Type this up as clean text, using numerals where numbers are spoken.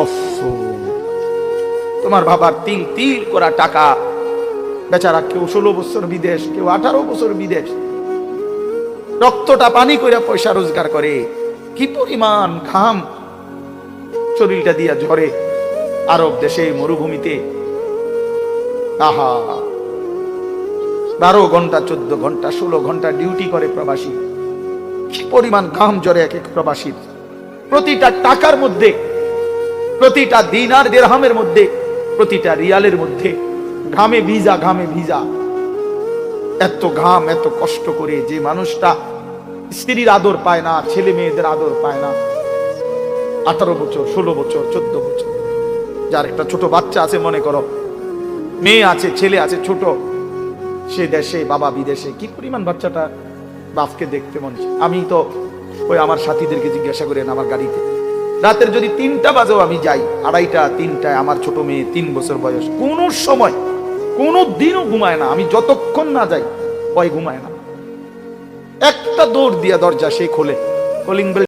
ওফ, তোমার বাবার তিল তিল করা টাকা, বেচারা কেউ 16 বছর বিদেশ, কেউ 18 বছর বিদেশ, রক্তটা পানি করে পয়সা রোজগার করে, কি পরিমাণ ঘাম শরীরটা দিয়া ঝরে আরব দেশে মরুভূমিতে। আহা, 12 ঘন্টা 14 ঘন্টা 16 ঘন্টা ডিউটি করে প্রবাসী, কি পরিমাণ ঘাম ঝরে এক এক প্রবাসীর। প্রতিটা টাকার মধ্যে, প্রতিটা দিনার দিরহামের মধ্যে, প্রতিটা রিয়ালের মধ্যে ঘামে ভিজা, ঘামে ভিজা। এত ঘাম, এত কষ্ট করে যে মানুষটা স্ত্রীর আদর পায় না, ছেলে মেয়েদের আদর পায় না, 18 বছর 16 বছর 14 বছর, যার একটা ছোট বাচ্চা আছে, মনে করো মেয়ে আছে, ছেলে আছে ছোট, সে দেশে, বাবা বিদেশে, কি পরিমাণ বাচ্চাটা বাপকে দেখতে মন চায়। আমি তো ওই আমার সাথীদেরকে জিজ্ঞাসা করেন, আমার গাড়িতে রাতের যদি 3টা বাজেও আমি যাই, 2:30 3টায়, আমার ছোট মেয়ে 3 বছর বয়স, কোন সময় কোন দিনও ঘুমায় না। আমি যতক্ষণ না যাই ওই ঘুমায় না। একটা দৌড় দিয়া দরজা সে খোলে, কলিং বেল